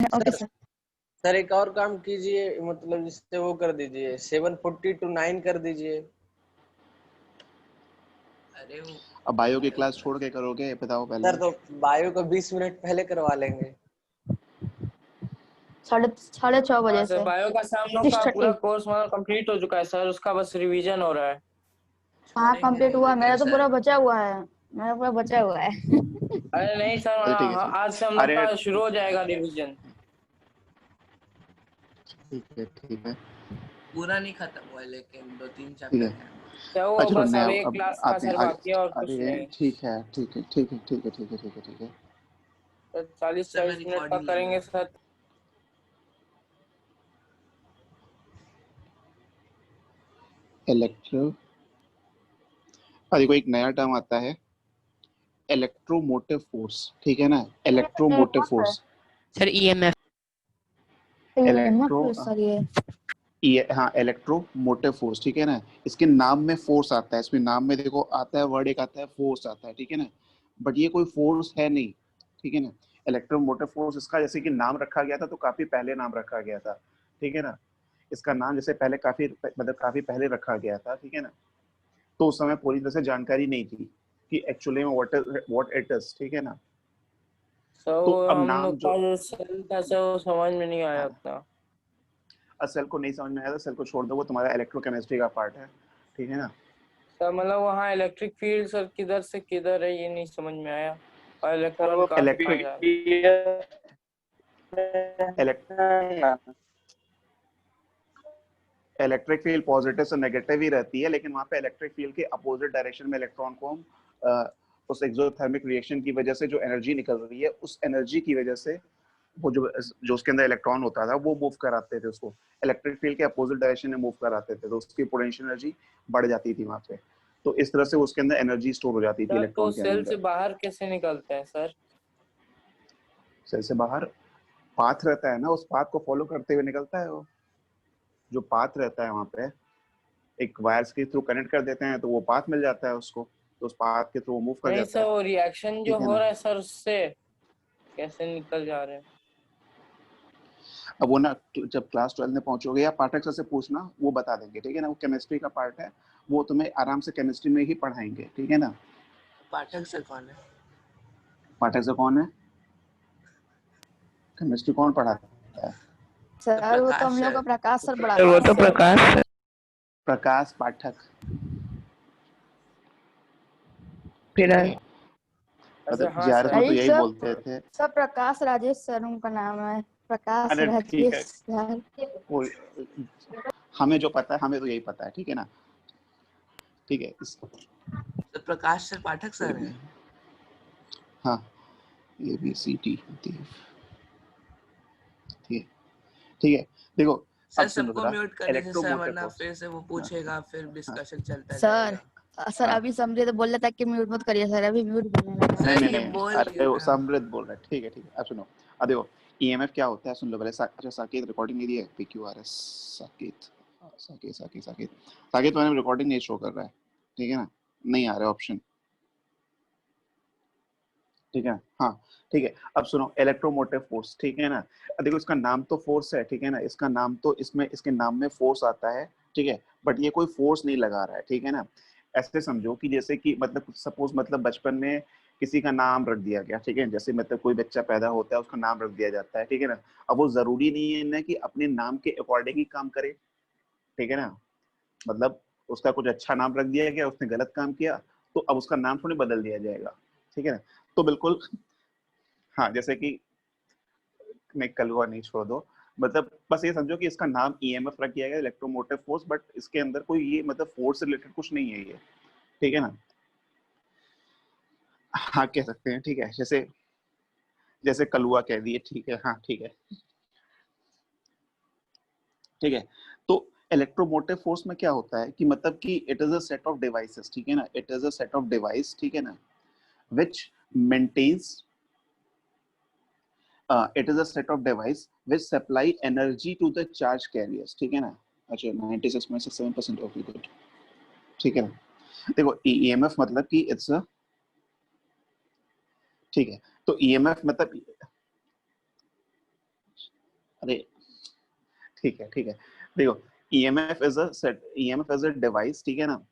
Okay sir sir. Sir एक और काम कीजिए, मतलब जिससे वो कर दीजिए 740 to 9 कर दीजिए। अरे वो अब बायो की क्लास छोड़ के करोगे, बताओ पहले। सर तो बायो को 20 मिनट पहले करवा लेंगे। 6:30 बजे सर से बायो का शाम लोग का 6:30। पूरा कोर्स मतलब कंप्लीट हो चुका है सर, उसका बस रिवीजन हो रहा है। हाँ कंप्लीट हुआ, मेरा तो पूरा बचा हुआ है, मेरा पूरा बचा हुआ है। अरे नहीं सर, अच्छा ठीक है आज से हम लोग अरे का शुरू हो जाएगा रिवीजन। ठीक है पूरा नहीं खत्म हुआ है, लेकिन 2-3 ठीक है। चैप्टर है। क्या वो अच्छा बस मैं अब एक अब क्लास का आपने सर बाकी है और कुछ अरे नहीं। ठीक है ठीक है ठीक है ठीक है ठीक है ठीक है ठीक है। तो 40-40 मिनट का करेंगे सर। इलेक्ट्रो, देखो एक नया टर्म आता है, इलेक्ट्रोमोटिव फोर्स, ठीक है ना, electromotive force, sir EMF. Electro sir ये ये हाँ इलेक्ट्रोमोटिव फोर्स, ठीक है ना। इसके नाम में फोर्स आता है, इसमें नाम में देखो आता है वर्ड, एक आता है फोर्स आता है, ठीक है ना, बट ये कोई फोर्स है नहीं, ठीक है ना। इलेक्ट्रोमोटिव फोर्स इसका जैसे कि नाम रखा गया था तो काफी पहले नाम रखा गया था, ठीक है ना। इसका नाम जैसे पहले काफी मतलब काफी पहले रखा गया था, ठीक है ना। तो उस समय पूरी तरह से जानकारी नहीं थी कि एक्चुअली में व्हाट इट इज, ठीक है ना। सर तो वो अब हम नाम लोग जो का जो सेल था सर, वो समझ में नहीं आया हाँ, उतना। सेल को नहीं समझ में आया तो सेल को छोड़ दो, वो तुम्हारा इलेक्ट्रोकेमिस्ट्री का पार्ट है, ठीक है ना। सर मतलब वहाँ इलेक्ट्रिक फील्ड सर किधर से किधर है ये नहीं समझ में आया, और इलेक्ट्रॉन कहाँ से कहाँ जा रहा है। इलेक्ट्रिक फील्ड पॉजिटिव से नेगेटिव ही रहती है, लेकिन वहां पे इलेक्ट्रिक फील्ड के अपोजिट डायरेक्शन में इलेक्ट्रॉन को हम उस एक्सोथर्मिक रिएक्शन की वजह से जो एनर्जी निकल रही है, उस एनर्जी की वजह से वो जो उसके अंदर इलेक्ट्रॉन होता था वो मूव कराते थे उसको, इलेक्ट्रिक फील्ड के अपोजिट डायरेक्शन में मूव कराते थे, तो उसकी पोटेंशियल एनर्जी बढ़ जाती थी वहां पे। तो इस तरह से उसके अंदर एनर्जी स्टोर हो जाती थी सर तो इलेक्ट्रॉन के सेल से अंदर। बाहर कैसे निकलते हैं सर? सेल से बाहर पाथ रहता है ना, उस पाथ को फॉलो करते हुए निकलता है वो। जो पाथ रहता है वहां पे एक वायर्स के थ्रू कनेक्ट कर देते हैं तो वो पाथ मिल जाता है उसको, तो उस पाथ के थ्रू वो मूव कर नहीं जाता सर, है, वो रिएक्शन जो ठीक है हो ना। रहा है सर उससे कैसे निकल जा रहे हैं? अब वो ना जब क्लास 12 में पहुंचोगे या पाठक सर से पूछना, वो बता देंगे, ठीक है ना। वो केमिस्ट्री का पार्ट है, वो तुम्हें आराम से केमिस्ट्री में ही पढ़ाएंगे, ठीक है ना। पाठक सर कौन है? पाठक सर कौन है? केमिस्ट्री कौन पढ़ाता है? सर वो तो हम लोग का प्रकाश सर सर वो तो पढ़ाते हैं। प्रकाश। प्रकाश पाठक। फिर अच्छा मतलब हाँ जीआरएफ सर। में तो नहीं यही सर, बोलते थे। सर प्रकाश राजेश सर उनका नाम है, प्रकाश अरे ठीक राजेश है, सर। कोई हमें जो पता है हमें तो यही पता है, ठीक है ना। ठीक है तो प्रकाश सर पाठक सर है। हाँ ABCD ठीक है ठीक है। देखो सर अब सुनो सबको जरा, म्यूट कर दीजिए सर, इलेक्ट्रोमोटिव वरना फोर्स। फिर से वो पूछेगा, फिर डिस्कशन चलता सर जाएगा। सर हाँ अभी समझे तो बोल रहा था कि म्यूट मत करिए सर, अभी म्यूट करने लगा। नहीं सर नहीं ये नहीं, बोल अरे वो दिया। समृद्ध बोल रहा है, ठीक है ठीक है। अब सुनो, अब देखो ईएमएफ क्या होता है सुन लो पहले। अच्छा साकेत रिकॉर्डिंग नहीं दी है, PQRS साकेत साकेत साकेत साकेत साकेत मैंने रिकॉर्डिंग नहीं शो कर रहा है, ठीक है ना, नहीं आ रहा है ऑप्शन, ठीक है हाँ ठीक है। अब सुनो इलेक्ट्रोमोटिव फोर्स, ठीक है ना। अब देखो इसका नाम तो फोर्स है, ठीक है ना, इसका नाम तो इसमें इसके नाम में फोर्स आता है, ठीक है, बट ये कोई फोर्स नहीं लगा रहा है, ठीक है ना। ऐसे समझो कि जैसे कि मतलब सपोज मतलब बचपन में किसी का नाम रख दिया गया, ठीक है, जैसे मतलब कोई बच्चा पैदा होता है उसका नाम रख दिया जाता है, ठीक है ना। अब वो जरूरी नहीं है ना कि अपने नाम के अकॉर्डिंग ही काम करे, ठीक है ना। मतलब उसका कुछ अच्छा नाम रख दिया गया, उसने गलत काम किया तो अब उसका नाम थोड़ी बदल दिया जाएगा, ठीक है ना। तो बिल्कुल हाँ, जैसे कि नहीं कलवा नहीं छोड़ दो, मतलब बस ये समझो कि इसका नाम ईएमएफ रख दिया गया, इलेक्ट्रोमोटिव फोर्स, बट इसके अंदर कोई ये मतलब फोर्स से रिलेटेड कुछ नहीं है ये, ठीक है ना। हाँ कह सकते हैं, ठीक है, जैसे जैसे कलुआ कह दिए, ठीक है हाँ ठीक है ठीक है। तो इलेक्ट्रोमोटिव फोर्स में क्या होता है कि मतलब कि it is a set of devices, ठीक है ना, it is a set of device, ठीक है ना, which maintains it is a set of device which supply energy to the charge carriers, ठीक है ना। अच्छा 96.67% ओके गुड, ठीक है ना। देखो ईएमएफ मतलब कि इट्स अ, ठीक है, तो ईएमएफ मतलब अरे ठीक है, ठीक है, देखो EMF is a set, EMF is a device, ठीक है ना,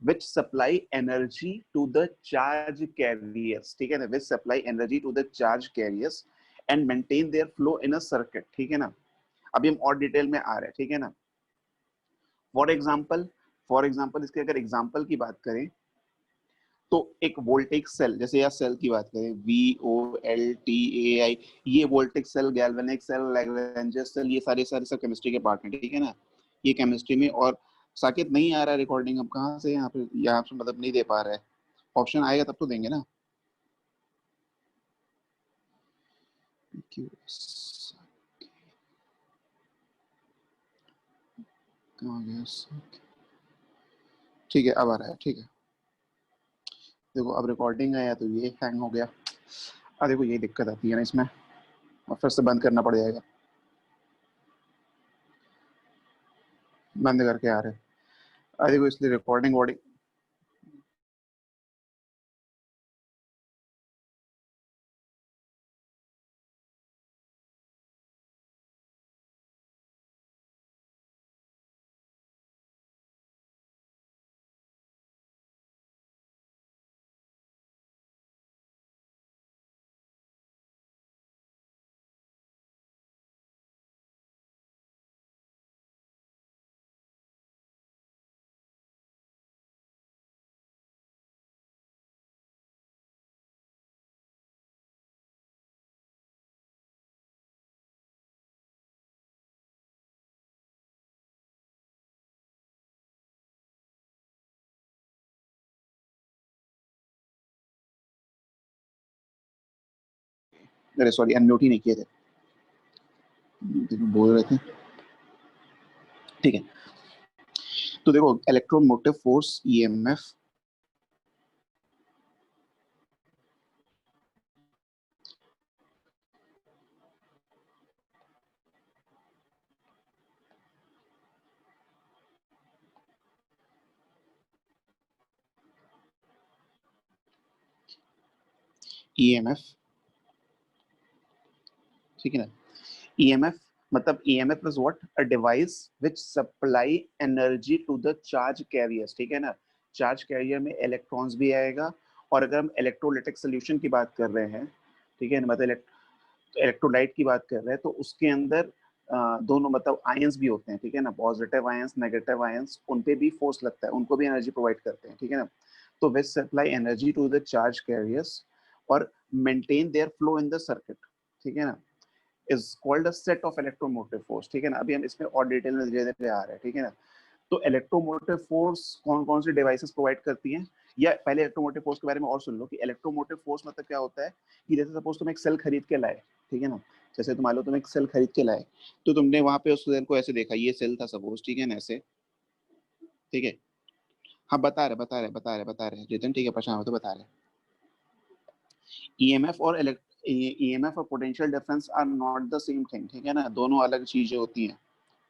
which supply energy to the charge carriers, ठीक है ना, which supply energy to the charge carriers and maintain their flow in a circuit, ठीक है ना। अभी हम और डिटेल में आ रहे हैं, ठीक है ना। फॉर एग्जाम्पल इसके अगर एग्जाम्पल की बात करें तो एक वोल्टेज सेल, जैसे यार सेल की बात करें, VOLTAI, ये वोल्टेज सेल, गैल्वेनिक सेल, लैग्रेंज सेल, ये सारे सारे सब केमिस्ट्री के पार्ट हैं, ठीक है ना। ये केमिस्ट्री में, और साकेत नहीं आ रहा है रिकॉर्डिंग, अब कहाँ से यहाँ पे मतलब नहीं दे पा रहा है, ऑप्शन आएगा तब तो देंगे ना। ठीक है, अब आ रहा है, ठीक है। देखो अब रिकॉर्डिंग आया तो ये हैंग हो गया, अब देखो यही दिक्कत आती है ना इसमें, और फिर से बंद करना पड़ जाएगा, बंद करके आ रहे हैं। देखो इसलिए रिकॉर्डिंग वॉर्डिंग अरे सॉरी अनम्यूट ही नहीं किए थे, बोल रहे थे, ठीक है। तो देखो इलेक्ट्रोमोटिव फोर्स EMF, EMF, ठीक है ना। EMF मतलब EMF is what? A device which supply energy to the charge carriers, ठीक है ना। चार्ज कैरियर में इलेक्ट्रॉन्स भी आएगा, और अगर हम इलेक्ट्रोलाइटिक सोल्यूशन की बात कर रहे हैं, ठीक है ना, मतलब इलेक्ट्रोलाइट की बात कर रहे हैं, तो उसके अंदर दोनों मतलब आयंस भी होते हैं, ठीक है ना, पॉजिटिव आयंस, नेगेटिव आयंस, उन पे भी फोर्स लगता है, उनको भी एनर्जी प्रोवाइड करते हैं, ठीक है ना। तो which supply energy to the charge carriers और maintain their flow in the circuit, ठीक है ना, is called a set of electromotive force, ठीक है ना। अभी हम इसमें और डिटेल में धीरे धीरे आ रहे हैं, ठीक है ना। तो इलेक्ट्रोमोटिव फोर्स कौन कौन सी डिवाइसेस प्रोवाइड करती हैं, या पहले इलेक्ट्रोमोटिव फोर्स के बारे में और सुन लो कि इलेक्ट्रोमोटिव फोर्स मतलब क्या होता है, कि जैसे सपोज तुम एक सेल खरीद के लाए, ठीक है ना, जैसे तुम मान लो तुम एक सेल खरीद के लाए, तो तुमने वहां पे उस सेल को ऐसे देखा, ये सेल था सपोज, ठीक है ना, ऐसे, ठीक है। हाँ बता रहे जितन, ठीक है, परेशान तो बता रहे। EMF और EMF और potential difference are not the same thing, ठीक है ना, दोनों अलग चीजें होती हैं,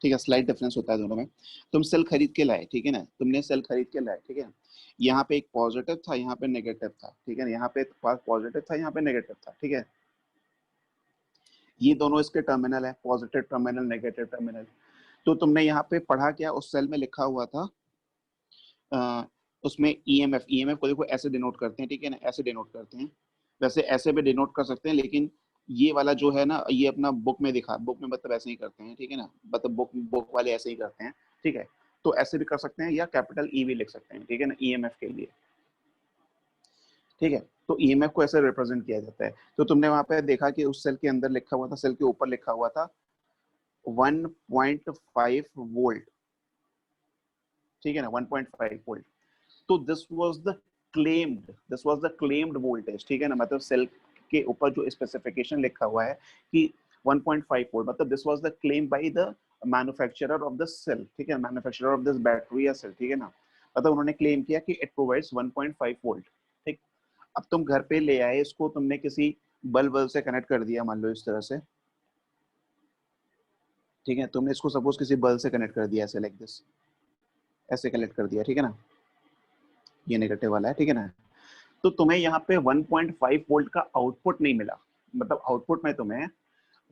ठीक है, स्लाइट डिफरेंस होता है दोनों में। तुम सेल खरीद के लाए, ठीक है ना, तुमने सेल खरीद के लाए, ठीक है, यहाँ पे एक पॉजिटिव था, यहाँ पे नेगेटिव था, ठीक है ना, यहाँ पे पॉजिटिव था, यहाँ पे नेगेटिव था, ठीक है। ये दोनों इसके टर्मिनल है, पॉजिटिव टर्मिनल, नेगेटिव टर्मिनल। तो तुमने यहाँ पे पढ़ा क्या, उस सेल में लिखा हुआ था उसमें EMF को देखो ऐसे डिनोट करते हैं, ठीक है ना, ऐसे डिनोट करते हैं, वैसे ऐसे भी डिनोट कर सकते हैं, लेकिन ये वाला जो है ना, ये अपना बुक में दिखा, बुक में मतलब ऐसे ही करते हैं, ठीक है ना, मतलब बुक वाले ऐसे ही करते हैं, ठीक है। तो ऐसे भी कर सकते हैं, या कैपिटल E भी लिख सकते हैं, ठीक है ना, EMF के लिए, ठीक है। तो EMF को ऐसे रिप्रेजेंट किया जाता है। तो तुमने वहां पे देखा कि उस सेल के अंदर लिखा हुआ था, सेल के ऊपर लिखा हुआ था 1.5 वोल्ट, ठीक है ना, 1.5 वोल्ट। तो this was the claimed voltage, ठीक है ना, मतलब सेल के ऊपर जो स्पेसिफिकेशन लिखा हुआ है कि 1.5 वोल्ट, मतलब this was the claim by the manufacturer of the cell, ठीक है, मैन्युफैक्चरर ऑफ दिस बैटरी या सेल, ठीक है ना, मतलब उन्होंने क्लेम किया कि इट प्रोवाइड्स 1.5 वोल्ट, ठीक। अब तुम घर पे ले आए इसको, तुमने किसी बल्ब से कनेक्ट कर दिया, मान लो इस तरह से, ठीक है, तुमने इसको सपोज किसी बल्ब से कनेक्ट कर दिया, ऐसे लाइक दिस, ऐसे कनेक्ट कर दिया, ठीक है ना, ये नेगेटिव वाला है, ठीक है ना। तो तुम्हें यहाँ पे 1.5 वोल्ट का आउटपुट नहीं मिला, मतलब आउटपुट में तुम्हें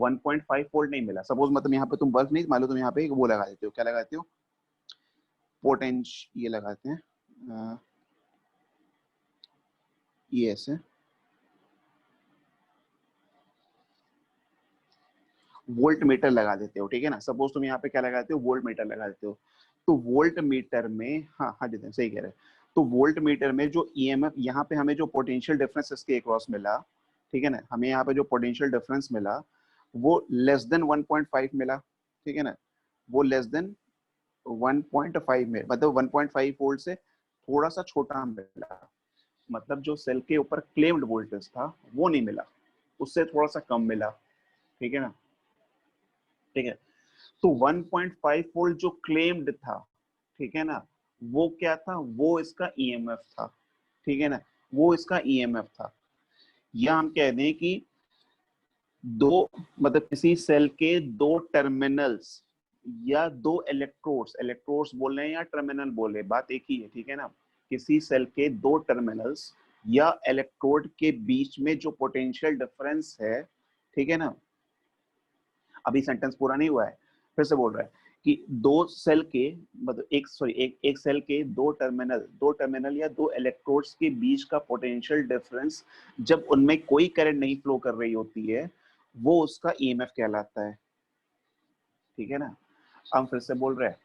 1.5 वोल्ट नहीं मिला। सपोज मतलब यहाँ पे तुम बल्ब नहीं मान लो, तुम यहाँ पे वो लगा देते हो, क्या लगाते हो, ये लगाते हैं, ये ऐसे वोल्ट मीटर लगा देते हो, ठीक है ना। सपोज तुम यहाँ पे क्या लगाते हो, वोल्ट मीटर लगा देते हो। तो वोल्ट मीटर में, हाँ हाँ जितने सही कह रहे हैं, तो वोल्ट मीटर में जो ईएमएफ यहाँ पे हमें जो पोटेंशियल डिफरेंस इसके अक्रॉस मिला, ठीक है ना, हमें यहाँ पे जो पोटेंशियल डिफरेंस मिला वो लेस देन 1.5 मिला, ठीक है ना, वो लेस देन 1.5 में, मतलब 1.5 वोल्ट से थोड़ा सा छोटा मिला। मतलब जो सेल के ऊपर क्लेम्ड वोल्टेज था वो नहीं मिला, उससे थोड़ा सा कम मिला, ठीक है ना, ठीक है। तो 1.5 वोल्ट जो क्लेम्ड था, ठीक है ना, वो क्या था, वो इसका ईएमएफ था, ठीक है ना, वो इसका ईएमएफ था। या हम कह दें कि दो, मतलब किसी सेल के दो टर्मिनल्स या दो इलेक्ट्रोड्स, इलेक्ट्रोड्स बोल रहे हैं या टर्मिनल बोल रहे हैं, बात एक ही है, ठीक है ना। किसी सेल के दो टर्मिनल्स या इलेक्ट्रोड के बीच में जो पोटेंशियल डिफरेंस है, ठीक है ना, अभी सेंटेंस पूरा नहीं हुआ है, फिर से बोल रहा है कि दो सेल के, मतलब एक सेल के दो टर्मिनल या दो इलेक्ट्रोड्स के बीच का पोटेंशियल डिफरेंस जब उनमें कोई करंट नहीं फ्लो कर रही होती है, वो उसका ईएमएफ कहलाता है, ठीक है ना। हम फिर से बोल रहे हैं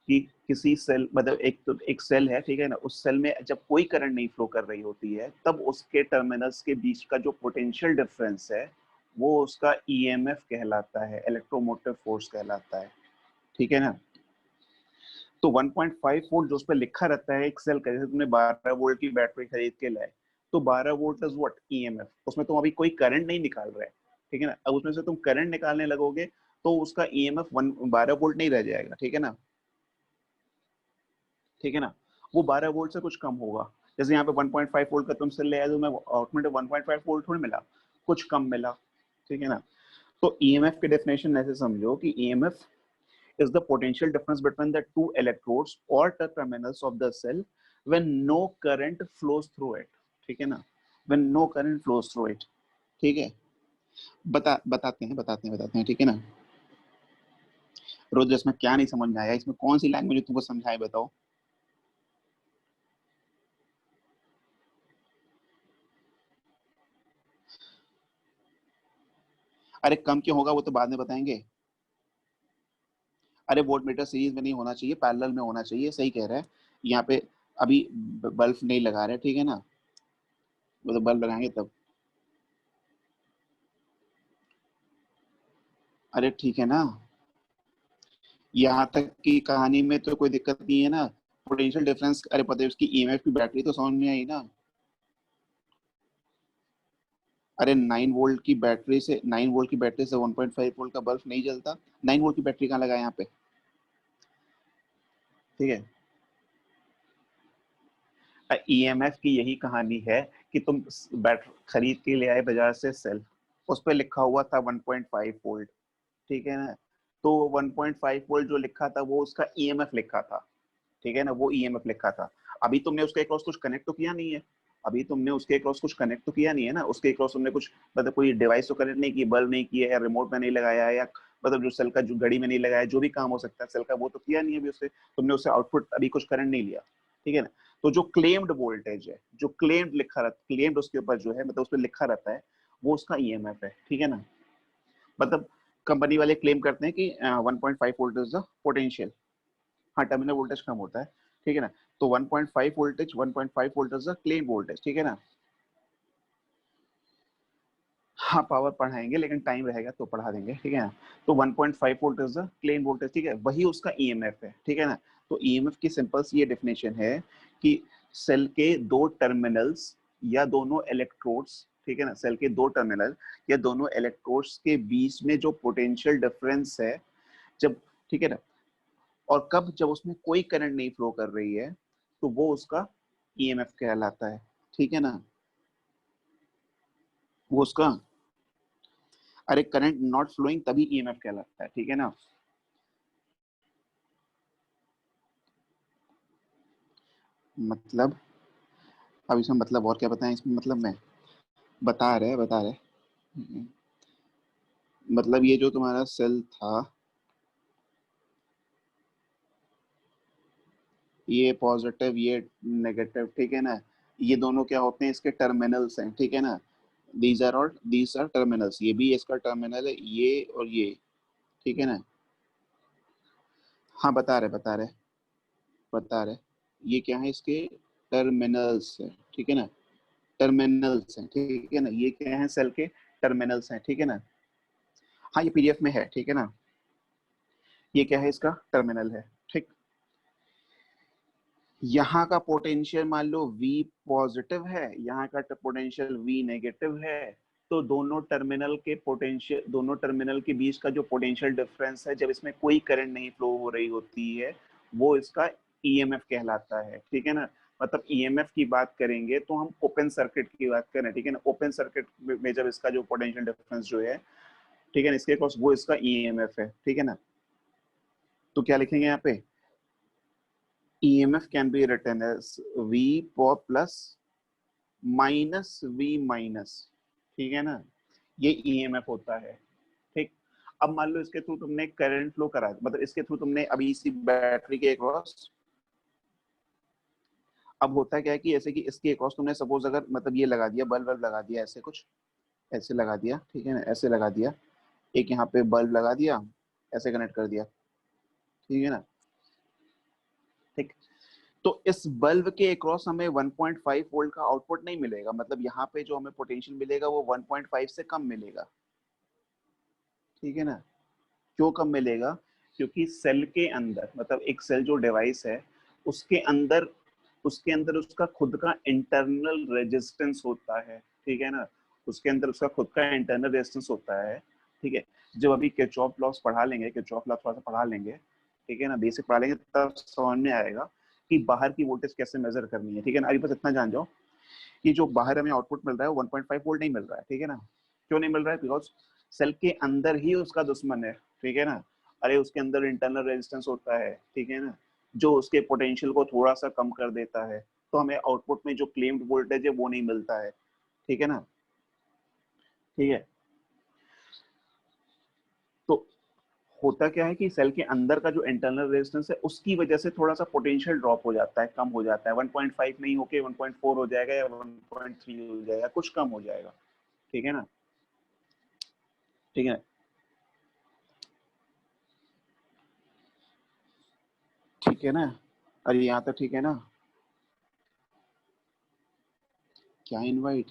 कि किसी सेल, मतलब एक सेल है, ठीक है ना, उस सेल में जब कोई करंट नहीं फ्लो कर रही होती है तब उसके टर्मिनल्स के बीच का जो पोटेंशियल डिफरेंस है वो उसका ईएमएफ कहलाता है, इलेक्ट्रोमोटिव फोर्स कहलाता है, ठीक है ना। तो 1.5 वोल्ट जो उस पर लिखा रहता है एक सेल का, जैसे तुमने 12 वोल्ट की बैटरी खरीद के लाए, तो 12 वोल्ट इज व्हाट, ईएमएफ। उसमें तुम अभी कोई करंट नहीं निकाल रहे, ठीक है ना। अब उसमें से तुम करंट निकालने लगोगे तो उसका ईएमएफ 12 वोल्ट नहीं रह जाएगा, ठीक है ना, ठीक है ना, वो 12 वोल्ट से कुछ कम होगा। जैसे यहाँ पे 1.5 वोल्ट का तुम सेल ले आए तो मैं आउटपुट 1.5 वोल्ट थोड़ी मिला, कुछ कम मिला, ठीक है ना। तो ईएमएफ की डेफिनेशन ऐसे समझो कि EMF is the potential difference between the two electrodes or terminals of the cell when no current flows through it, ठीक है ना, when no current flows through it, ठीक है। बताते हैं, ठीक है ना। रोज इसमें क्या नहीं समझ में आया, इसमें कौन सी लैंग्वेज तुमको समझाए बताओ। अरे कम क्यों होगा वो तो बाद में बताएंगे। अरे वोल्ट मीटर सीरीज में नहीं होना चाहिए, पैरेलल में होना चाहिए, सही कह रहा है। यहाँ पे अभी बल्ब नहीं लगा रहे, ठीक है ना, वो तो बल्ब लगाएंगे तब। अरे ठीक है ना, यहाँ तक की कहानी में तो कोई दिक्कत नहीं है ना। पोटेंशियल डिफरेंस, अरे पता है उसकी ईएमएफ की बैटरी तो समझ में आई ना। अरे 9 वोल्ट की बैटरी से 1.5 वोल्ट का बल्ब नहीं जलता। 9 वोल्ट की बैटरी कहाँ लगा यहाँ पे, ठीक है। ईएमएफ की यही कहानी है कि तुम बैटरी खरीद के ले आए बाजार से सेल, उस पर लिखा हुआ था 1.5 वोल्ट, ठीक है ना। तो 1.5 वोल्ट जो लिखा था वो उसका ईएमएफ लिखा था, ठीक है ना, वो ईएमएफ लिखा था। अभी तुमने उसके अक्रॉस कुछ कनेक्ट तो किया नहीं है, अभी तुमने उसके अक्रॉस कुछ कनेक्ट तो किया नहीं है ना, उसके अक्रॉस तुमने कुछ मतलब कोई डिवाइस तो कनेक्ट नहीं की, बल्ब नहीं किया या रिमोट में नहीं लगाया या मतलब जो सेल का जो घड़ी में नहीं लगाया, जो भी काम हो सकता है सेल का वो तो किया नहीं अभी उससे, तुमने उससे आउटपुट अभी कुछ करंट नहीं लिया, ठीक है ना। तो जो क्लेम्ड वोल्टेज है, जो क्लेम्ड लिखा रहता, क्लेम्ड उसके ऊपर जो है मतलब उस पर लिखा रहता है, वो उसका ईएमएफ है, ठीक है ना। मतलब कंपनी वाले क्लेम करते हैं कि 1.5 वोल्ट इज द पोटेंशियल, हाँ टर्मिनल वोल्टेज कम होता है, ठीक है ना। तो 1.5 volt is the claim voltage, ठीक है ना। हाँ पावर पढ़ाएंगे लेकिन टाइम रहेगा तो पढ़ा देंगे, ठीक है ना। तो 1.5 volt is the claim voltage, ठीक है, वही उसका ईएमएफ है, ठीक है ना। तो ईएमएफ की सिंपल सी ये डेफिनेशन है कि सेल के दो टर्मिनल्स या दोनों इलेक्ट्रोड्स, ठीक है ना, सेल के दो टर्मिनल या दोनों इलेक्ट्रोड्स के बीच में जो पोटेंशियल डिफरेंस है जब, ठीक है ना, और कब, जब उसमें कोई करंट नहीं फ्लो कर रही है तो वो उसका ईएमएफ कहलाता है, ठीक है ना, वो उसका, अरे करंट नॉट फ्लोइंग तभी ईएमएफ कहलाता है, ठीक है ना। मतलब अब इसमें मतलब और क्या बताएं, इसमें मतलब मैं बता रहे मतलब ये जो तुम्हारा सेल था, ये पॉजिटिव ये नेगेटिव, ठीक है ना, ये दोनों क्या होते हैं, इसके टर्मिनल्स हैं, ठीक है ना, दीज आर टर्मिनल्स, ये भी इसका टर्मिनल है, ये और ये, ठीक है ना। हाँ बता रहे ये क्या है, इसके टर्मिनल्स है, ठीक है ना, टर्मिनल्स हैं, ठीक है ना, ये क्या है, सेल के टर्मिनल्स हैं, ठीक है ना। हाँ ये पीडीएफ में है, ठीक है ना, ये क्या है, इसका टर्मिनल है, ठीक। यहाँ का पोटेंशियल मान लो V पॉजिटिव है, यहाँ का पोटेंशियल V नेगेटिव है, तो दोनों टर्मिनल के बीच का जो पोटेंशियल डिफरेंस है, जब इसमें कोई करंट नहीं फ्लो हो रही होती है, वो इसका ईएमएफ कहलाता है, ठीक है ना। मतलब ईएमएफ की बात करेंगे तो हम ओपन सर्किट की बात करें, ठीक है ना, ओपन सर्किट में जब इसका जो पोटेंशियल डिफरेंस जो है, ठीक है ना, इसके अक्रॉस वो इसका ईएमएफ है, ठीक है ना। तो क्या लिखेंगे यहाँ पे, EMF can be written as V plus minus V minus, ठीक है ना, ये EMF होता है, ठीक। अब मान लो इसके थ्रू तुमने करंट फ्लो करा, मतलब इसके थ्रू तुमने अभी इसी बैटरी के अक्रॉस, अब होता क्या है कि ऐसे कि इसके अक्रॉस तुमने सपोज अगर मतलब ये लगा दिया, बल्ब लगा दिया, ऐसे कुछ ऐसे लगा दिया, ठीक है ना, ऐसे लगा दिया, एक यहाँ पे बल्ब लगा दिया, ऐसे कनेक्ट कर दिया, ठीक है ना, ठीक। तो इस बल्ब के अक्रॉस हमें 1.5 वोल्ट का आउटपुट नहीं मिलेगा, मतलब यहाँ पे जो हमें पोटेंशियल मिलेगा वो 1.5 से कम मिलेगा, ठीक है ना। क्यों कम मिलेगा, क्योंकि सेल के अंदर, मतलब एक सेल जो डिवाइस है, उसके अंदर उसका खुद का इंटरनल रेजिस्टेंस होता है, ठीक है ना, उसके अंदर उसका खुद का इंटरनल रेजिस्टेंस होता है, ठीक है। जब अभी किरचॉफ लॉस पढ़ा लेंगे, किरचॉफ लॉ थोड़ा सा पढ़ा लेंगे, ठीक है ना, बेसिक पढ़ा लेंगे, तब समझ में आएगा कि बाहर की वोल्टेज कैसे मेजर करनी है, ठीक है ना। अभी बस इतना जान जाओ कि जो बाहर हमें आउटपुट मिल रहा है वो 1.5 वोल्ट नहीं मिल रहा है, ठीक है ना। क्यों नहीं मिल रहा है, बिकॉज सेल के अंदर ही उसका दुश्मन है, ठीक है ना। अरे उसके अंदर इंटरनल रेजिस्टेंस होता है, ठीक है ना, जो उसके पोटेंशियल को थोड़ा सा कम कर देता है, तो हमें आउटपुट में जो क्लेम्ड वोल्टेज है वो नहीं मिलता है, ठीक है ना, ठीक है। तो होता क्या है कि सेल के अंदर का जो इंटरनल रेजिस्टेंस है उसकी वजह से थोड़ा सा पोटेंशियल ड्रॉप हो जाता है, कम हो जाता है, 1.5 नहीं होके 1.4 हो जाएगा या 1.3 हो जाएगा, कुछ कम हो जाएगा, ठीक है ना, ठीक है, ठीक है ना। अरे यहाँ तक ठीक है ना, क्या इनवाइट,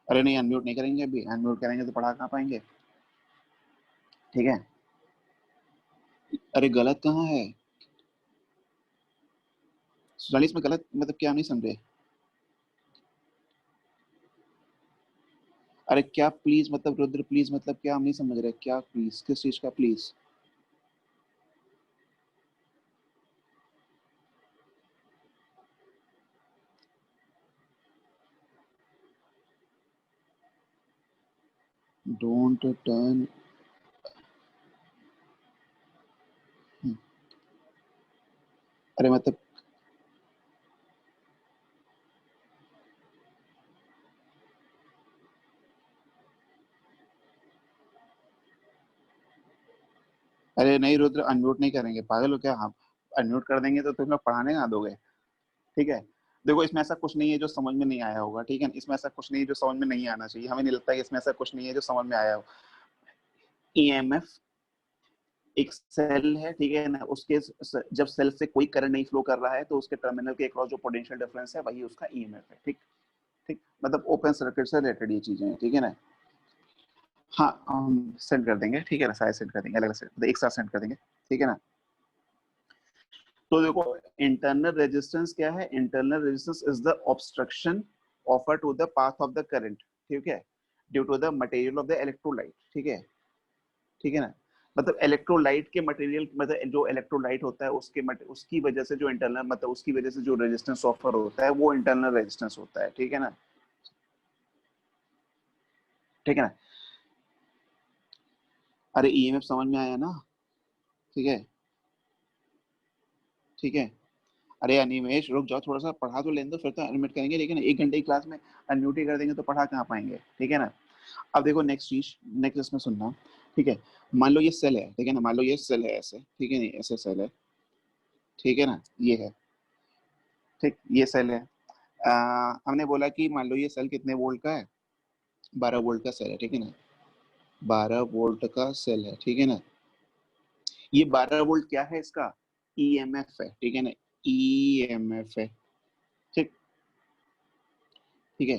अरे नहीं अनम्यूट नहीं करेंगे, अभी अनम्यूट करेंगे तो पढ़ा कहाँ पाएंगे, ठीक है। अरे गलत कहाँ है, चालीस में गलत मतलब क्या, नहीं समझे। अरे क्या प्लीज मतलब रुद्र, प्लीज मतलब क्या, हम नहीं समझ रहे, क्या प्लीज, किस चीज का प्लीज। डोंट टर्न, अरे मतलब अरे नहीं रुद्र, अनम्यूट नहीं करेंगे, पागल हो क्या, हम अनम्यूट कर देंगे तो तुम लोग पढ़ाने कहाँ दोगे, ठीक है। देखो इसमें ऐसा कुछ नहीं है जो समझ में नहीं आया होगा, ठीक है, इसमें ऐसा कुछ नहीं है जो समझ में नहीं आना चाहिए, हमें नहीं लगता कि इसमें ऐसा कुछ नहीं है जो समझ में आया हो। ईएमएफ एक सेल है, ठीक है ना, उसके जब सेल से कोई करंट नहीं फ्लो कर रहा है तो उसके टर्मिनल के अक्रॉस जो पोटेंशियल डिफरेंस है वही उसका ईएमएफ है, ठीक, ठीक, मतलब ओपन सर्किट से रिलेटेड ये चीजें हैं, ठीक है ना। हाँ हम सेंड कर देंगे, ठीक है ना, सारे सेंड कर देंगे, अलग से एक साथ सेंड कर देंगे, ठीक है ना। तो देखो इंटरनल रेजिस्टेंस क्या है, internal resistance is the obstruction offer to the path of the current, ठीक है, due to the material of the electrolyte, ठीक है ना। मतलब इलेक्ट्रोलाइट के मटेरियल, मतलब जो इलेक्ट्रोलाइट होता है उसकी वजह से जो इंटरनल, मतलब उसकी वजह से जो रेजिस्टेंस ऑफर होता है वो इंटरनल रेजिस्टेंस होता है, ठीक है ना, ठीक है ना। अरे ईएमएफ समझ में आया ना, ठीक है, ठीक है। अरे अनिमेश रुक जाओ, थोड़ा सा पढ़ा तो लेने दो, फिर तो एडमिट करेंगे, लेकिन 1 घंटे की क्लास में अनम्यूट ही कर देंगे तो पढ़ा कहाँ पाएंगे, ठीक है ना। अब देखो नेक्स्ट चीज, नेक्स्ट इसमें सुनना, ठीक है। मान लो ये सेल है, ठीक है ना, मान लो ये सेल है ऐसे, ठीक है नहीं, ऐसे सेल है, ठीक है ना, ये है, ठीक, ये सेल है। हमने बोला कि मान लो ये सेल कितने वोल्ट का है, 12 वोल्ट का सेल है, ठीक है ना, 12 वोल्ट का सेल है, ठीक है ना। ये 12 वोल्ट क्या है, इसका ईएमएफ है, ठीक है ना, ईएमएफ है, ठीक, ठीक है।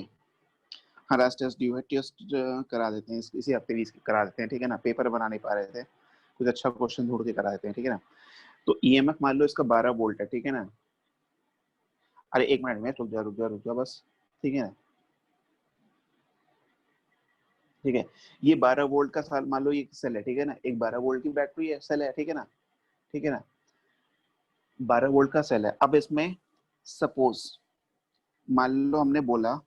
हाँ लास्ट टेस्ट ड्यू है, टेस्ट करा देते हैं, इसी हफ्ते भी करा देते हैं, ठीक है ना, पेपर बना नहीं पा रहे थे, कुछ अच्छा क्वेश्चन ढूंढ के करा देते हैं, ठीक है ना। तो ईएमएफ मान लो इसका 12 वोल्ट है, ठीक है ना। अरे 1 मिनट में रुक जा बस, ठीक है ना, ठीक है। ये 12 वोल्ट का साल मान लो ये सेल है, ठीक है ना, एक 12 वोल्ट की बैटरी है, सेल है, ठीक है ना, ठीक है ना, 12 वोल्ट का सेल है। अब इसमें सपोज मान लो हमने बोला,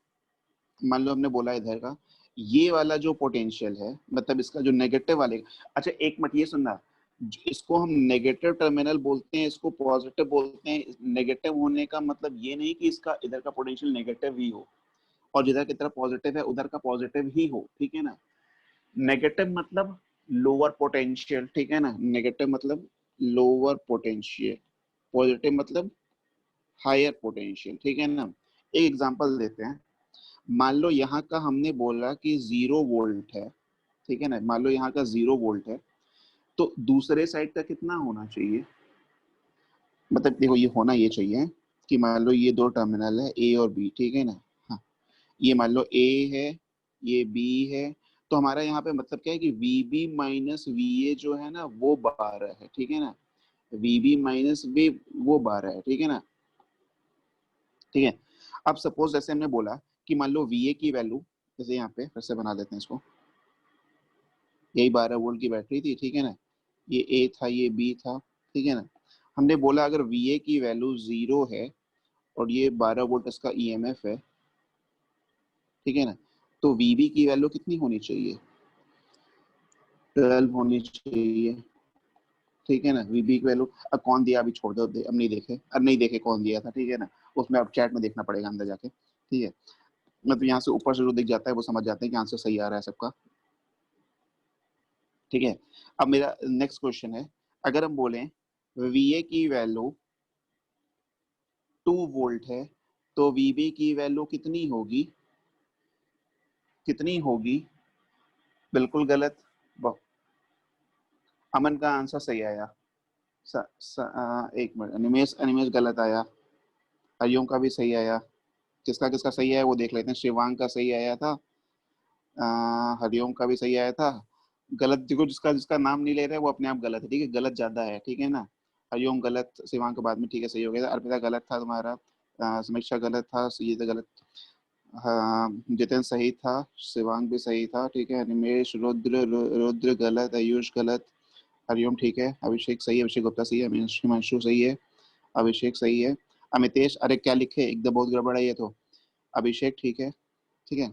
मान लो हमने बोला इधर का ये वाला जो पोटेंशियल है, मतलब इसका जो नेगेटिव वाले, अच्छा एक मिनट ये सुनना, इसको हम नेगेटिव टर्मिनल बोलते हैं, इसको पॉजिटिव बोलते हैं। नेगेटिव होने का मतलब ये नहीं कि इसका इधर का पोटेंशियल नेगेटिव ही हो और जिधर की तरफ पॉजिटिव है उधर का पॉजिटिव ही हो, ठीक है ना। नेगेटिव मतलब लोअर पोटेंशियल, ठीक है ना, नेगेटिव मतलब लोअर पोटेंशियल, पॉजिटिव मतलब हायर पोटेंशियल, ठीक है ना। एक एग्जांपल देते हैं, मान लो यहाँ का हमने बोला कि 0 वोल्ट है, ठीक है ना, मान लो यहाँ का 0 वोल्ट है, तो दूसरे साइड का कितना होना चाहिए, मतलब देखो ये होना ये चाहिए कि मान लो ये दो टर्मिनल है ए और बी, ठीक है ना, हाँ ये मान लो ए है, ये बी है, तो हमारा यहाँ पे मतलब क्या है कि V B minus V A जो है ना वो 12 है, ठीक है ना, वी बी माइनस वी वो 12 है, ठीक है ना, ठीक है। अब सपोज जैसे हमने बोला कि मान लो वी ए की वैल्यू, जैसे यहाँ पे फिर से बना देते हैं इसको, यही 12 वोल्ट की बैटरी थी, ठीक है ना, ये ए था ये बी था, ठीक है ना। हमने बोला अगर वी ए की वैल्यू 0 है और ये 12 वोल्ट इसका ईएमएफ है, ठीक है ना, तो वीबी की वैल्यू कितनी होनी चाहिए, 12 होनी चाहिए, ठीक है ना। वीबी की वैल्यू अब कौन दिया अभी छोड़ दो, अब नहीं देखे, अब नहीं देखे कौन दिया था, ठीक है ना, उसमें अब चैट में देखना पड़ेगा अंदर जाके, ठीक है। मतलब यहाँ से ऊपर से जो दिख जाता है वो समझ जाते हैं कि आंसर सही आ रहा है सबका, ठीक है। अब मेरा नेक्स्ट क्वेश्चन है, अगर हम बोले वीए की वैल्यू 2 वोल्ट है तो वीबी की वैल्यू कितनी होगी, कितनी होगी, बिल्कुल गलत। अमन का आंसर सही आया, एक मिनट, अनिमेश अनिमेश गलत आया, हरिओम का भी सही आया, किसका किसका सही है वो देख लेते हैं। शिवांग का सही आया था, हरिओम का भी सही आया था। गलत देखो, जिसका जिसका नाम नहीं ले रहे वो अपने आप गलत है, ठीक है, गलत ज्यादा है, ठीक है ना। हरिओम गलत, शिवांग के बाद में ठीक है सही हो गया। अर्पिता गलत था तुम्हारा, समीक्षा गलत था, ये तो गलत, हाँ जितेन सही था, शिवांग भी सही था, ठीक है। निमेश रुद्र गलत, आयुष गलत, हरिओम ठीक है, अभिषेक सही है, अभिषेक गुप्ता सही है, हिमांशु सही है, अभिषेक सही है, अमितेश अरे क्या लिखे एकदम बहुत गड़बड़ है ये तो, अभिषेक ठीक है, ठीक है।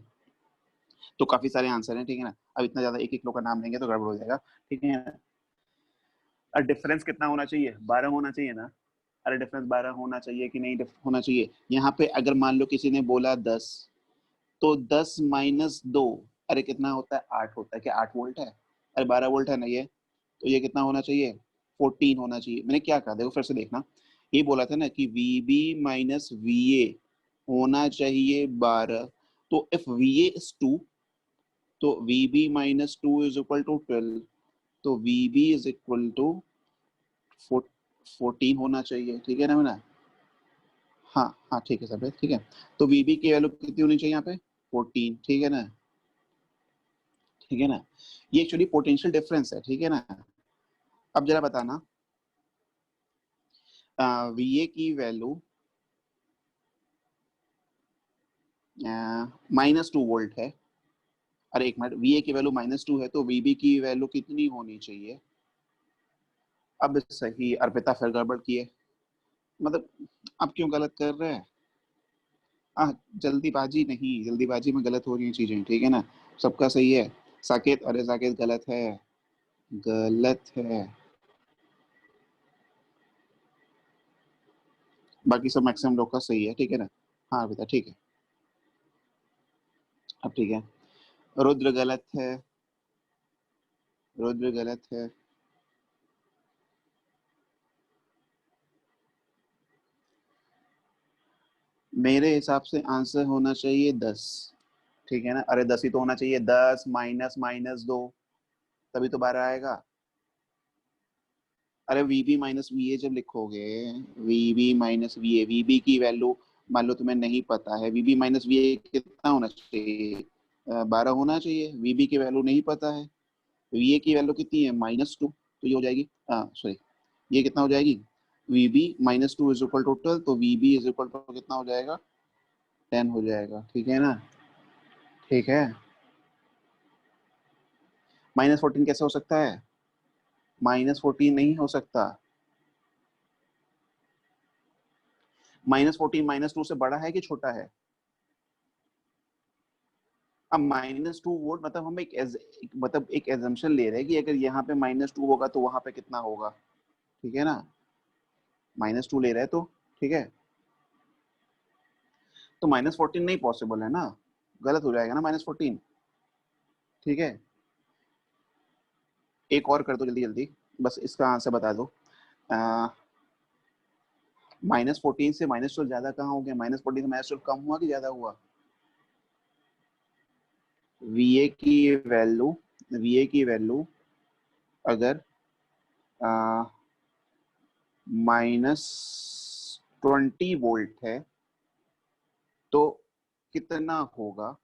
तो काफी सारे आंसर हैं, ठीक है ना। अब इतना ज्यादा एक एक लोग का नाम लेंगे तो गड़बड़ हो जाएगा, ठीक है ना। और डिफरेंस कितना होना चाहिए, 12 होना चाहिए ना। अरे डिफरेंस 12 होना चाहिए कि नहीं होना चाहिए। यहाँ पे अगर मान लो किसी ने बोला 10, तो 10 माइनस 2, अरे कितना होता है, 8 होता है, क्या 8 वोल्ट है, अरे 12 वोल्ट है ना ये, तो ये कितना होना चाहिए, 14 होना चाहिए। मैंने क्या कहा देखो फिर से देखना, ये बोला था ना कि वीबी माइनस वीए होना चाहिए 12, तो इफ वीए इज 2 तो VB minus 2 is equal to 12, तो वीबी इज इक्वल टू 14 होना चाहिए, ठीक है ना मेरा। हाँ हाँ ठीक है सब ठीक है। तो वीबी की वैल्यू कितनी होनी चाहिए यहाँ पे, 14, ठीक है ना, ठीक है ना। ये एक्चुअली पोटेंशियल डिफरेंस है, ठीक है ना। अब जरा बताना, वीए की वैल्यू -2 वोल्ट है, अरे एक मिनट, वीए की वैल्यू -2 है तो वीबी की वैल्यू कितनी होनी चाहिए। अब सही अर्पिता फिर गड़बड़ की है, मतलब अब क्यों गलत कर रहे हैं, जल्दीबाजी नहीं, जल्दीबाजी में गलत हो रही हैं चीजें, ठीक है ना। सबका सही है। साकेत, अरे साकेत गलत है, गलत है, बाकी सब मैक्सिमम लोग का सही है, ठीक है ना। हाँ बेटा ठीक है, अब ठीक है। रुद्र गलत है, रुद्र गलत है। मेरे हिसाब से आंसर होना चाहिए 10, ठीक है ना। अरे 10 ही तो होना चाहिए, 10 माइनस माइनस 2, तभी तो 12 आएगा। अरे वीबी माइनस वीए जब लिखोगे, वीबी माइनस वीए, वीबी की वैल्यू मान लो तुम्हें नहीं पता है, वीबी माइनस वीए कितना होना चाहिए, 12 होना चाहिए। वीबी की वैल्यू नहीं पता है, वीए की वैल्यू कितनी है, -2, तो ये हो जाएगी, सॉरी ये कितना हो जाएगी, वीबी -2 इज इक्वल टू 12, तो वीबी इज इक्वल टू कितना हो जाएगा, 10 हो जाएगा, ठीक है ना। ठीक है, -14 कैसे हो सकता है, -14 नहीं हो सकता, -14 -2 से बड़ा है कि छोटा है। अब -2 वोल्ट मतलब हम मतलब एक एजम्पशन ले रहे हैं कि अगर यहाँ पे -2 होगा तो वहां पे कितना होगा, ठीक है ना, -2 ले रहे हैं तो, ठीक है। तो -14 नहीं पॉसिबल है ना, गलत हो जाएगा ना -14, ठीक है। एक और कर दो जल्दी जल्दी, बस इसका आंसर बता दो। -14 से -12 ज्यादा कहाँ हो गया, -14 से -12 कम हुआ कि ज्यादा हुआ। VA की वैल्यू अगर -20 वोल्ट है तो कितना होगा,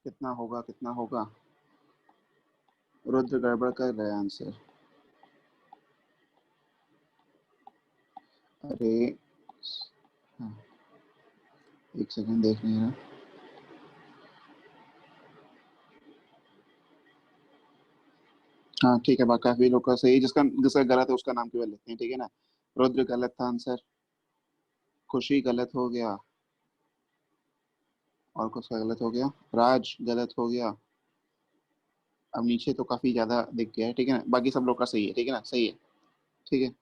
कितना होगा, कितना होगा। रुद्र गड़बड़ कर रहे हैं आंसर, अरे हाँ, एक सेकंड देख लेना। हाँ ठीक है, बाकी काफी लोग का सही, जिसका जिसका गलत है उसका नाम केवल लिखते हैं, ठीक है ना। रुद्र गलत था आंसर, खुशी गलत हो गया, और किसका गलत हो गया, राज गलत हो गया। अब नीचे तो काफी ज्यादा दिख गया है, ठीक है ना, बाकी सब लोग का सही है, ठीक है ना, सही है, ठीक है।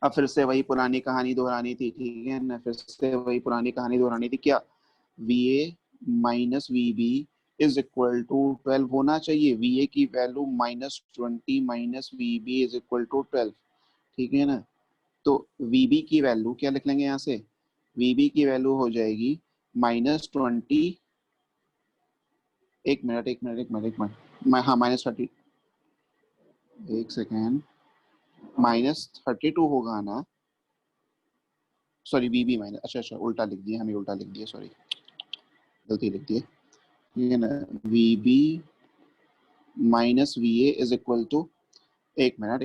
अब फिर से वही पुरानी कहानी दोहरानी थी, ठीक है ना, फिर से वही पुरानी कहानी दोहरानी थी, क्या VA minus VB is equal to 12 होना चाहिए, VA की value -20 minus VB is equal to 12, ठीक है ना। तो VB की वैल्यू क्या लिख लेंगे यहाँ से, VB की वैल्यू हो जाएगी -20, एक मिनट एक मिनट एक मिनट एक मिनट, हाँ -30, एक सेकेंड, -32 होगा ना, सॉरी VB माइनस, अच्छा उल्टा लिख दिया, हमें उल्टा लिख दिया, सॉरी गलती लिख दिया, ठीक है ना। VB minus VA is equal to, एक मिनट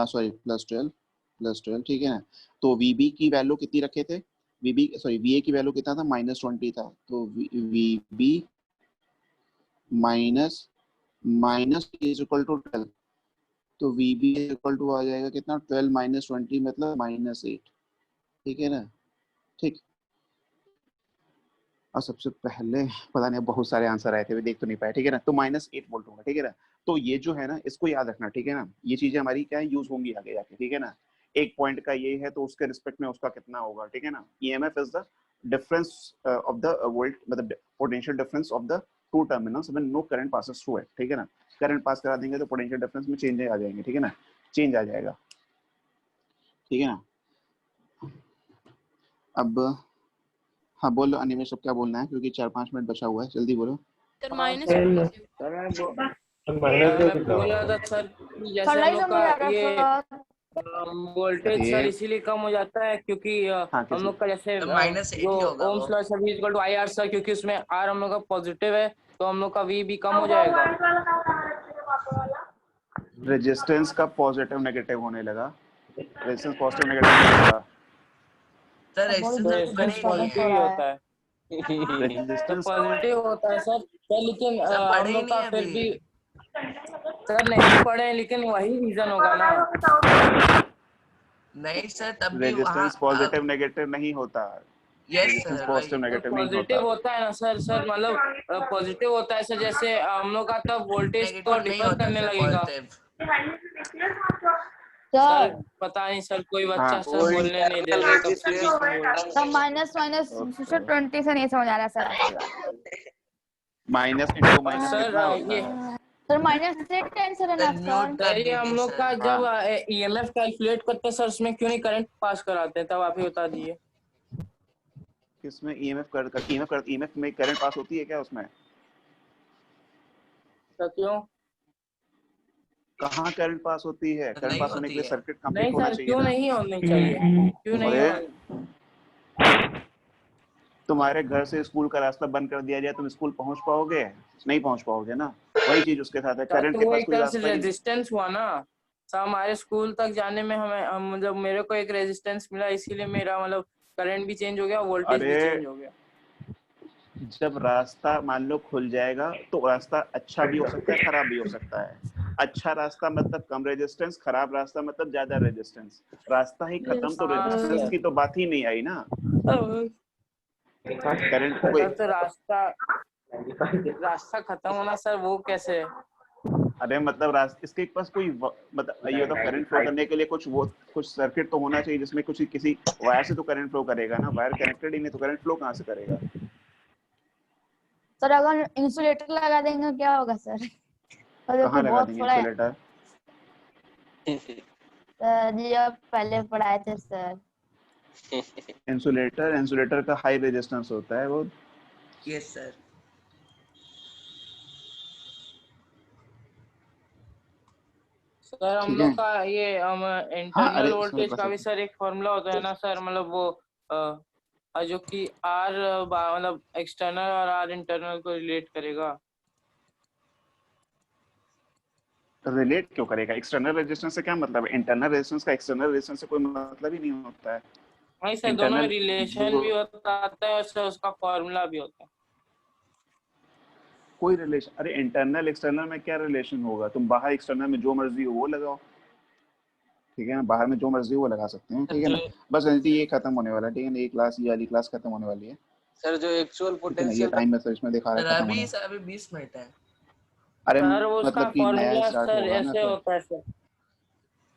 सॉरी +12, ठीक है ना। तो VB की वैल्यू कितनी रखे थे, VA की वैल्यू कितना था, -20 था, तो VB minus is equal to 12, तो VB इज इक्वल टू आ जाएगा कितना, 12 माइनस 20 मतलब -8, ठीक है ना, ठीक। और सबसे पहले पता नहीं बहुत सारे आंसर आए थे, देख तो नहीं पाए, ठीक है ना। तो -8 वोल्ट होगा, ठीक है ना। तो ये जो है ना, इसको याद रखना, ठीक है ना, ये चीजें हमारी क्या है, यूज होंगी आगे जाके, ठीक है ना। एक पॉइंट का ये है तो उसके रिस्पेक्ट में उसका कितना होगा, ठीक है ना। EMF is the difference of the volt, मतलब potential difference of the two terminals when no current passes through it, ठीक है ना। करंट पास करा देंगे तो पोटेंशियल डिफरेंस में चेंज आ जाएंगे, ठीक है ना, चेंज आ जाएगा, ठीक है ना। अब हाँ बोलो अनिमेश, अब क्या बोलना है, क्योंकि 4-5 मिनट बचा हुआ है, जल्दी बोलो। सर माइनस मैं बोला था सर कि जैसे हम पढ़ाई लोग समझ का आ रहा ये सर। वोल्टेज सर इसीलिए कम हो जाता है क्योंकि हाँ हम लोग का जैसे तो -8 जो ही होगा ओम्स वो। लॉ सभी इक्वल टू IR सर, क्योंकि उसमें R हम लोग का पॉजिटिव है तो हम लोग का V भी कम हो जाएगा। रेजिस्टेंस का पॉजिटिव नेगेटिव होने लगा, रेजिस्टेंस पॉजिटिव नेगेटिव नहीं होगा, सर बहुत रेजिस्टेंस तो तो रेजिस्टेंस पढ़े ही नहीं पॉजिटिव ही है। होता है, तो रेजिस्टेंस पॉजिटिव होता है सर लेकिन सब हम पढ़े ही लोग नहीं का है फिर अभी। भी सर नहीं पढ़े, लेकिन वही रीजन होगा ना। नहीं सर, तब भी वहाँ रेजिस्टेंस पॉजिटिव नेगेटिव नहीं होता, यस रेजिस्टेंस सर, पॉजिटिव वही नेगेटिव नहीं पॉजिटिव होता। होता है ना सर। सर मतलब पॉजिटिव होता है सर, जैसे हम लोग का तब वोल्टेज तो नेगेटिव नहीं डिफर होता करने सर, लगेगा। पॉजिटिव। सर सर पता नहीं सर, कोई बच्चा हाँ। सर बोलने नहीं दे रहा है, कब से बीच में बोल रहा है। Sir minus minus okay. 20 से नहीं समझ आ रहा सर आपकी बात। माइनस इंटू माइनस सर कितना होता ये है? सर माइनस से टेंशन है ना सर सर। म्यूट कर सर ये हम दीजिए लोग का सर। जब ईएमएफ कैलकुलेट करते हैं सर, उसमें क्यों नहीं करंट पास कराते हैं, तब आप ही बता दीजिए। किसमें ईएमएफ में करंट पास होती है क्या उसमें? सर क्यों? कहाँ करंट पास होती है? करंट नहीं पास होने के होती लिए है। सर्किट नहीं कंप्लीट होना सर, चाहिए क्यों ना। नहीं होनी चाहिए, क्यों नहीं अरे होनी? तुम्हारे घर से स्कूल का रास्ता बंद कर दिया जाए, तुम स्कूल पहुंच पाओगे? नहीं पहुंच पाओगे ना। वही चीज उसके साथ है, सर करंट तो के वो पास एक कोई तरह से रास्ता ही नहीं। रेजिस्टेंस हुआ ना सर। हमारे स्कूल तक जाने में मतलब मेरे को एक रेजिस्टेंस मिला, इसीलिए मेरा मतलब करंट भी चेंज हो गया, वोल्टेज भी अरे चेंज हो गया। जब रास्ता मान लो खुल जाएगा तो रास्ता अच्छा भी हो सकता है, खराब भी हो सकता है। अच्छा रास्ता मतलब कम रेजिस्टेंस, खराब रास्ता मतलब ज्यादा रेजिस्टेंस। रास्ता ही खत्म तो हाँ रेजिस्टेंस सर। की तो बात ही नहीं आई ना। करंट को कोई, सर तो रास्ता खत्म होना सर, वो कैसे? अरे मतलब रास्ते इसके पास कोई मतलब ये तो करंट फ्लो करने के लिए कुछ सर्किट तो होना चाहिए जिसमें कुछ किसी वायर से तो करंट फ्लो करेगा ना। वायर कनेक्टेड ही नहीं तो करंट फ्लो कहाँ से करेगा? सर अगर इंसुलेटर लगा देंगे क्या होगा सर? और जो कि कहाँ लगा बहुत देंगे थोड़ा है इंसुलेटर? सर जी, आप पहले पढ़ाए थे सर। इंसुलेटर का हाई रेजिस्टेंस होता है वो। Yes sir. सर हम ठीक लोग है। का ये हाँ इंटरनल अरे वोल्टेज का भी सर एक फॉर्मूला होता है ना सर, मतलब वो जो कि आर मतलब एक्सटर्नल और आर इंटरनल को रिलेट करेगा। रिलेट क्यों करेगा? एक्सटर्नल रेजिस्टेंस से क्या मतलब है? इंटरनल रेजिस्टेंस का एक्सटर्नल रेजिस्टेंस से कोई मतलब ही नहीं होता है। वही सर, दोनों में इंटरनल रिलेशन भी होता है और सर उसका फॉर्मूला भी होता है। कोई रिलेशन, अरे इंटरनल एक्सटर्नल में क्या रिलेशन होगा? तुम बाहर एक्सटर्नल में जो मर्जी हो वो लगाओ, ठीक है ना। बाहर में जो मर्जी हो वो लगा सकते हैं, ठीक है ना। बस ये खत्म होने वाला है, ठीक है ना। ये क्लास, ये वाली क्लास खत्म होने वाली है, सर जो एक्चुअल ठीक है ना। ये पोटेंशियल टाइम मैसेज में दिखा रहा सर है खत्म होने अभी वाला। सर अभी 20 मिनट है। अरे सर वो उसका मतलब कि नया फॉर्मूला स्टार्ट सर होगा ना ऐसे तो। होता है सर।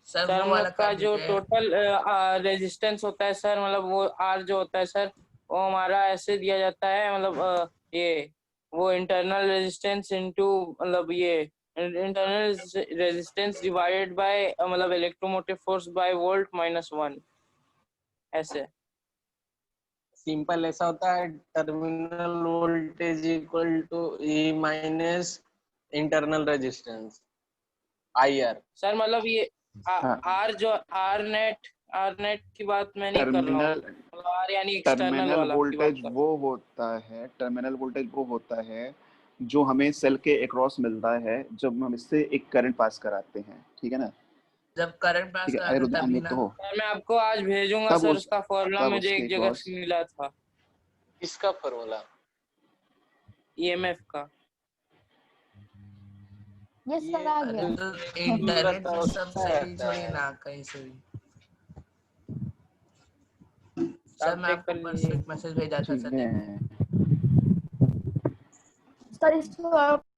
सर सर वो हम वाला लोग कर का जो दीजिए। टोटल रेजिस्टेंस होता है सर, मतलब वो आर जो होता है सर, वो हमारा ऐसे दिया जाता है, मतलब ये वो इंटरनल रेजिस्टेंस इनटू मतलब ये इंटरनल रेजिस्टेंस डिवाइडेड बाय मतलब electromotive force by volt minus 1 ऐसे। सिंपल ऐसा होता है, terminal voltage equal to E minus internal resistance IR। Sir मतलब ये हाँ, आर जो आर नेट की बात मैं नहीं कर रहा हूँ, टर्मिनल मतलब आर यानी एक्सटर्नल टर्मिनल वाला की बात वोल्टेज कर रहा हूँ। वो होता है, टर्मिनल वोल्टेज वो होता है जो हमें सेल के अक्रॉस मिलता है जब हम इससे एक करंट पास कराते हैं, ठीक है ना। जब करंट पास ठीक है, अरे कराते रुद्र तभी अनम्यूट ना। तो हो। सर मैं आपको आज भेजूंगा सर, उसका फॉर्मूला तब मुझे उसके एक जगह अक्रॉस से मिला था इसका फॉर्मूला ईएमएफ का। ये सर आ अरे गया। तो इंटरनेट बताओ सिस्टम क्या से ही रहता थोड़ी है। ना कहीं से भी। आप सर मैं चेक आपको कर परसों लीजिए। एक मैसेज भेजा था, ठीक सर है। देखो। सर इसको